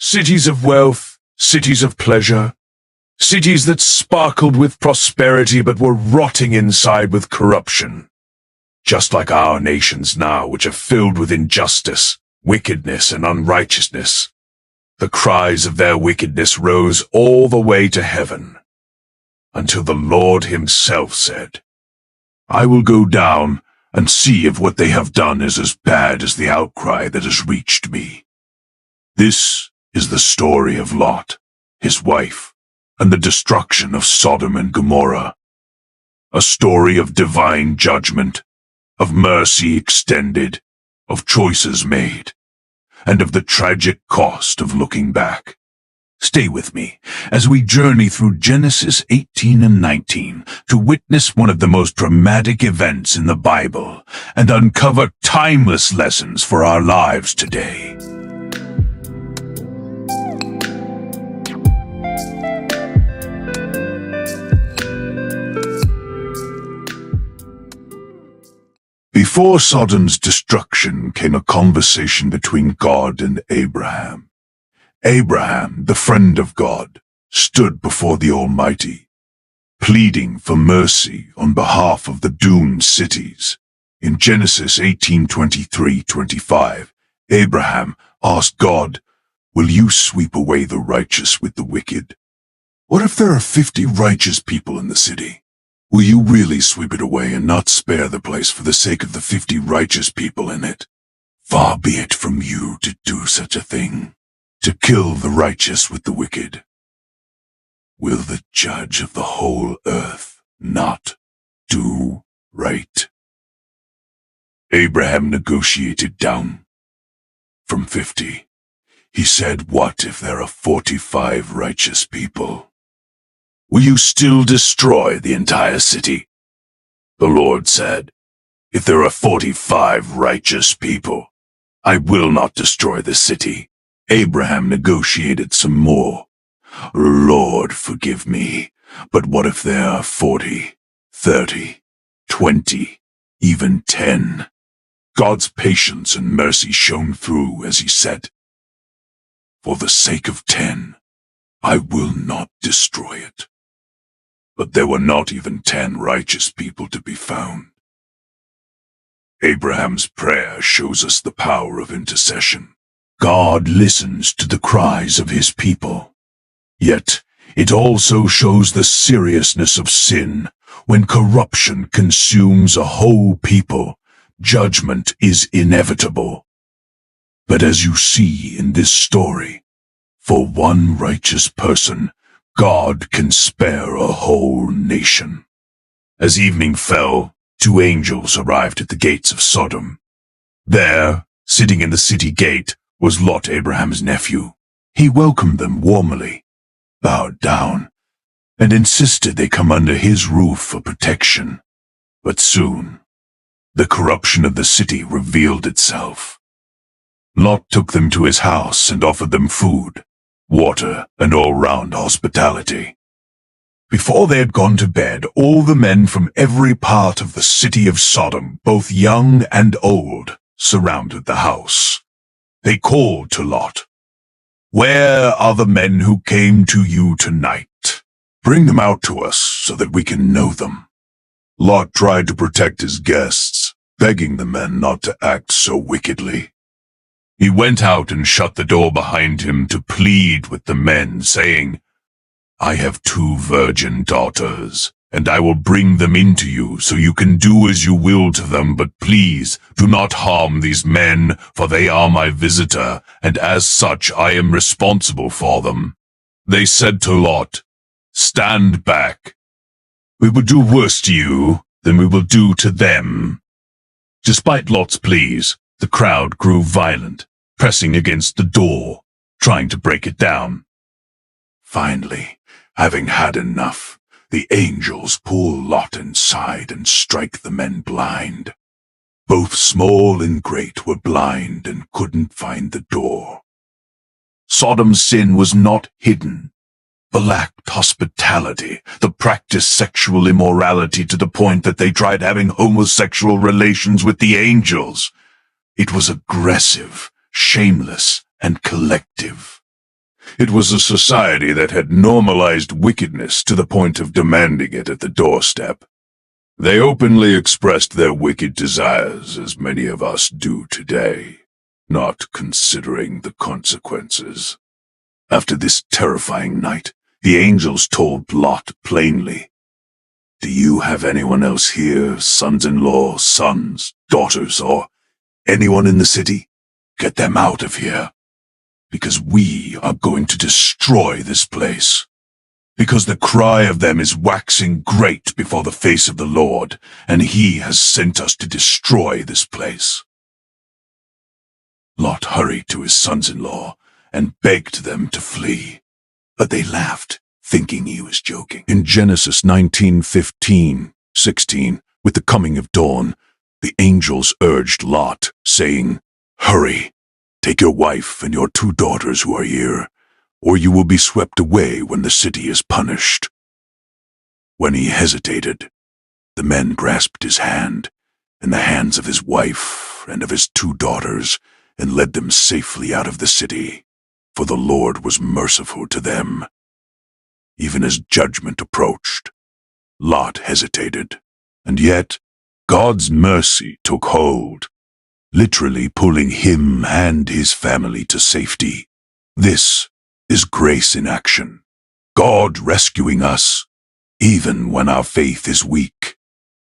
cities of wealth, cities of pleasure, cities that sparkled with prosperity but were rotting inside with corruption. Just like our nations now, which are filled with injustice, wickedness, and unrighteousness. The cries of their wickedness rose all the way to heaven, until the Lord himself said, I will go down and see if what they have done is as bad as the outcry that has reached me. This is the story of Lot, his wife, and the destruction of Sodom and Gomorrah. A story of divine judgment, of mercy extended, of choices made, and of the tragic cost of looking back. Stay with me as we journey through Genesis 18 and 19 to witness one of the most dramatic events in the Bible and uncover timeless lessons for our lives today. Before Sodom's destruction came a conversation between God and Abraham. Abraham, the friend of God, stood before the Almighty, pleading for mercy on behalf of the doomed cities. In Genesis 18:23-25, Abraham asked God, Will you sweep away the righteous with the wicked? What if there are 50 righteous people in the city? Will you really sweep it away and not spare the place for the sake of the 50 righteous people in it? Far be it from you to do such a thing, to kill the righteous with the wicked. Will the judge of the whole earth not do right? Abraham negotiated down from 50. He said, What if there are 45 righteous people? Will you still destroy the entire city? The Lord said, If there are 45 righteous people, I will not destroy the city. Abraham negotiated some more. Lord, forgive me, but what if there are 40, 30, 20, even 10? God's patience and mercy shone through as he said, For the sake of 10, I will not destroy it. But there were not even 10 righteous people to be found. Abraham's prayer shows us the power of intercession. God listens to the cries of his people. Yet, it also shows the seriousness of sin. When corruption consumes a whole people, judgment is inevitable. But as you see in this story, for one righteous person, God can spare a whole nation. As evening fell, 2 angels arrived at the gates of Sodom. There, sitting in the city gate, was Lot, Abraham's nephew. He welcomed them warmly, bowed down, and insisted they come under his roof for protection. But soon, the corruption of the city revealed itself. Lot took them to his house and offered them food, water, and all-round hospitality. Before they had gone to bed, all the men from every part of the city of Sodom, both young and old, surrounded the house. They called to Lot, Where are the men who came to you tonight? Bring them out to us so that we can know them. Lot tried to protect his guests, begging the men not to act so wickedly. He went out and shut the door behind him to plead with the men, saying, I have 2 virgin daughters, and I will bring them into you so you can do as you will to them, but please do not harm these men, for they are my visitor, and as such I am responsible for them. They said to Lot, Stand back. We will do worse to you than we will do to them. Despite Lot's pleas, the crowd grew violent, pressing against the door, trying to break it down. Finally, having had enough, the angels pull Lot inside and strike the men blind. Both small and great were blind and couldn't find the door. Sodom's sin was not hidden, but lacked hospitality. The practiced sexual immorality to the point that they tried having homosexual relations with the angels. It was aggressive, shameless, and collective. It was a society that had normalized wickedness to the point of demanding it at the doorstep. They openly expressed their wicked desires, as many of us do today, not considering the consequences. After this terrifying night, the angels told Lot plainly, "Do you have anyone else here, sons-in-law, sons, daughters, or anyone in the city? Get them out of here, because we are going to destroy this place. Because the cry of them is waxing great before the face of the Lord, and he has sent us to destroy this place." Lot hurried to his sons-in-law and begged them to flee, but they laughed, thinking he was joking. In Genesis 19:15-16, with the coming of dawn, the angels urged Lot, saying, "Hurry, take your wife and your 2 daughters who are here, or you will be swept away when the city is punished." When he hesitated, the men grasped his hand and the hands of his wife and of his 2 daughters and led them safely out of the city, for the Lord was merciful to them. Even as judgment approached, Lot hesitated, and yet God's mercy took hold, literally pulling him and his family to safety. This is grace in action. God rescuing us, even when our faith is weak.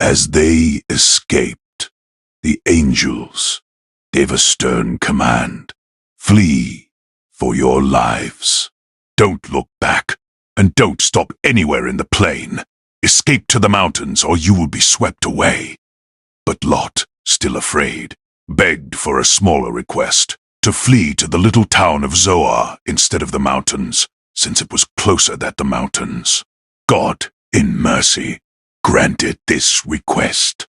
As they escaped, the angels gave a stern command: "Flee for your lives. Don't look back, and don't stop anywhere in the plain. Escape to the mountains, or you will be swept away." But Lot, still afraid, begged for a smaller request: to flee to the little town of Zoar instead of the mountains, since it was closer than the mountains. God, in mercy, granted this request.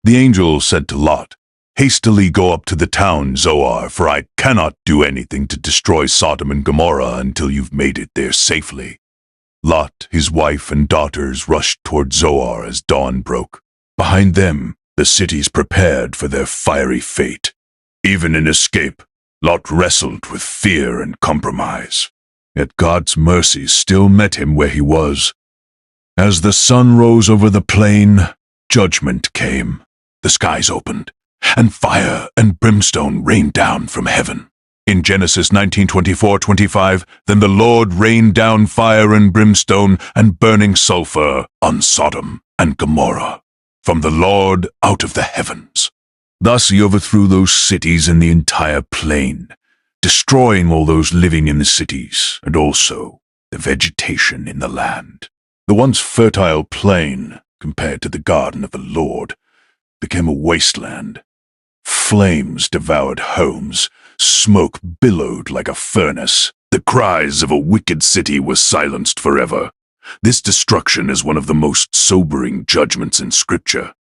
The angel said to Lot, "Hastily go up to the town Zoar, for I cannot do anything to destroy Sodom and Gomorrah until you've made it there safely." Lot, his wife, and daughters rushed toward Zoar as dawn broke. Behind them, the cities prepared for their fiery fate. Even in escape, Lot wrestled with fear and compromise. Yet God's mercy still met him where he was. As the sun rose over the plain, judgment came. The skies opened, and fire and brimstone rained down from heaven. In Genesis 19:24-25, then the Lord rained down fire and brimstone and burning sulfur on Sodom and Gomorrah from the Lord out of the heavens. Thus he overthrew those cities and the entire plain, destroying all those living in the cities and also the vegetation in the land. The once fertile plain, compared to the garden of the Lord, became a wasteland. Flames devoured homes, smoke billowed like a furnace. The cries of a wicked city were silenced forever. This destruction is one of the most sobering judgments in Scripture,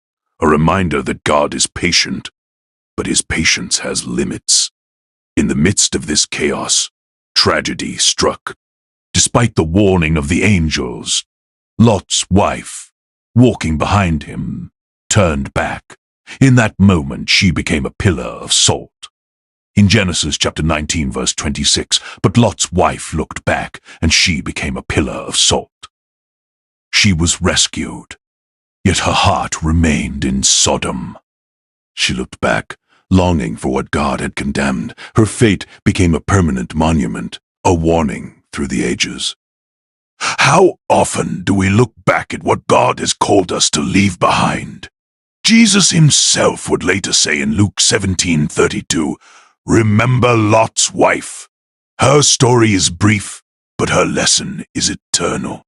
a reminder that God is patient, but his patience has limits. In the midst of this chaos, tragedy struck. Despite the warning of the angels, Lot's wife, walking behind him, turned back. In that moment, she became a pillar of salt. In Genesis chapter 19, verse 26, but Lot's wife looked back, and she became a pillar of salt. She was rescued, yet her heart remained in Sodom. She looked back, longing for what God had condemned. Her fate became a permanent monument, a warning through the ages. How often do we look back at what God has called us to leave behind? Jesus himself would later say in Luke 17:32, "Remember Lot's wife. Her story is brief, but her lesson is eternal."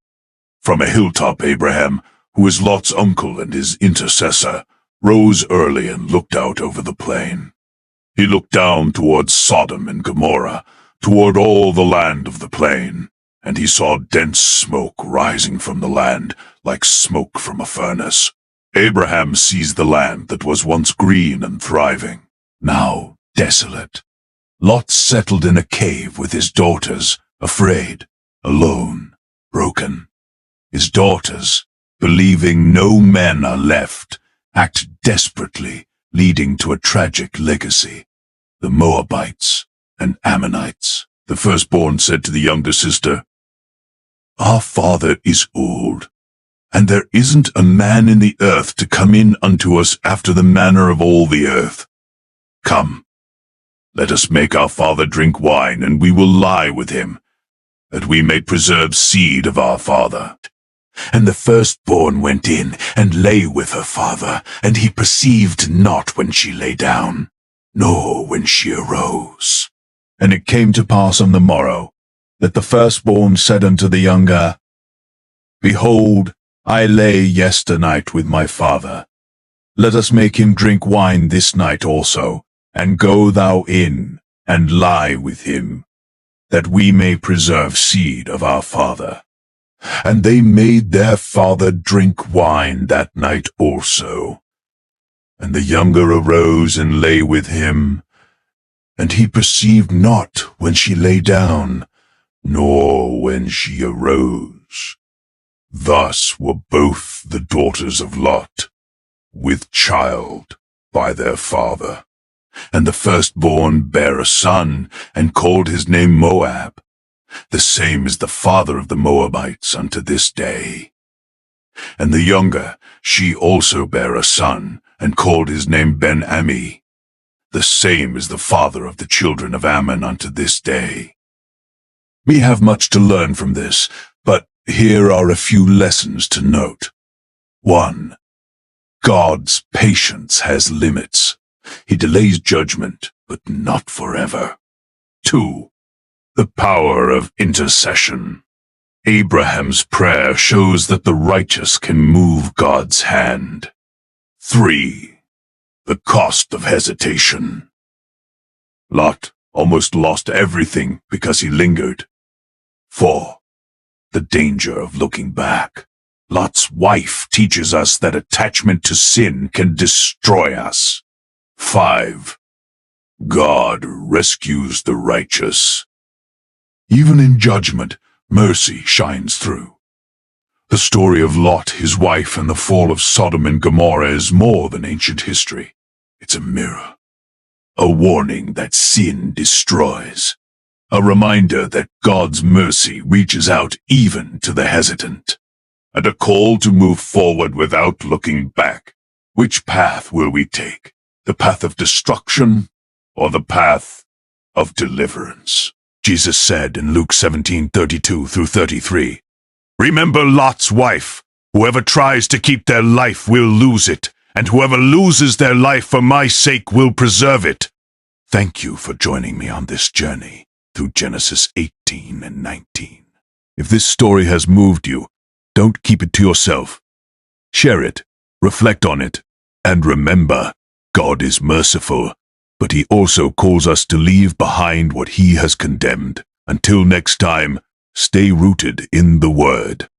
From a hilltop, Abraham, who is Lot's uncle and his intercessor, rose early and looked out over the plain. He looked down towards Sodom and Gomorrah, toward all the land of the plain, and he saw dense smoke rising from the land like smoke from a furnace. Abraham sees the land that was once green and thriving, now desolate. Lot settled in a cave with his daughters, afraid, alone, broken. His daughters, believing no men are left, act desperately, leading to a tragic legacy. The Moabites and Ammonites, The firstborn said to the younger sister, "Our father is old, and there isn't a man in the earth to come in unto us after the manner of all the earth. Come, let us make our father drink wine, and we will lie with him, that we may preserve seed of our father." And the firstborn went in and lay with her father, and he perceived not when she lay down, nor when she arose. And it came to pass on the morrow, that the firstborn said unto the younger, "Behold, I lay yesternight with my father. Let us make him drink wine this night also, and go thou in, and lie with him, that we may preserve seed of our father." And they made their father drink wine that night also. And the younger arose and lay with him, and he perceived not when she lay down, nor when she arose. Thus were both the daughters of Lot with child by their father. And the firstborn bare a son, and called his name Moab. The same is the father of the Moabites unto this day. And the younger, she also bare a son, and called his name Ben-Ammi. The same is the father of the children of Ammon unto this day. We have much to learn from this, but here are a few lessons to note. 1. God's patience has limits. He delays judgment, but not forever. 2. The power of intercession. Abraham's prayer shows that the righteous can move God's hand. 3. The cost of hesitation. Lot almost lost everything because he lingered. 4. The danger of looking back. Lot's wife teaches us that attachment to sin can destroy us. 5. God rescues the righteous. Even in judgment, mercy shines through. The story of Lot, his wife, and the fall of Sodom and Gomorrah is more than ancient history. It's a mirror. A warning that sin destroys. A reminder that God's mercy reaches out even to the hesitant. And a call to move forward without looking back. Which path will we take? The path of destruction or the path of deliverance? Jesus said in Luke 17:32-33, "Remember Lot's wife. Whoever tries to keep their life will lose it, and whoever loses their life for my sake will preserve it." Thank you for joining me on this journey through Genesis 18 and 19. If this story has moved you, don't keep it to yourself. Share it, reflect on it, and remember, God is merciful, but he also calls us to leave behind what he has condemned. Until next time, stay rooted in the Word.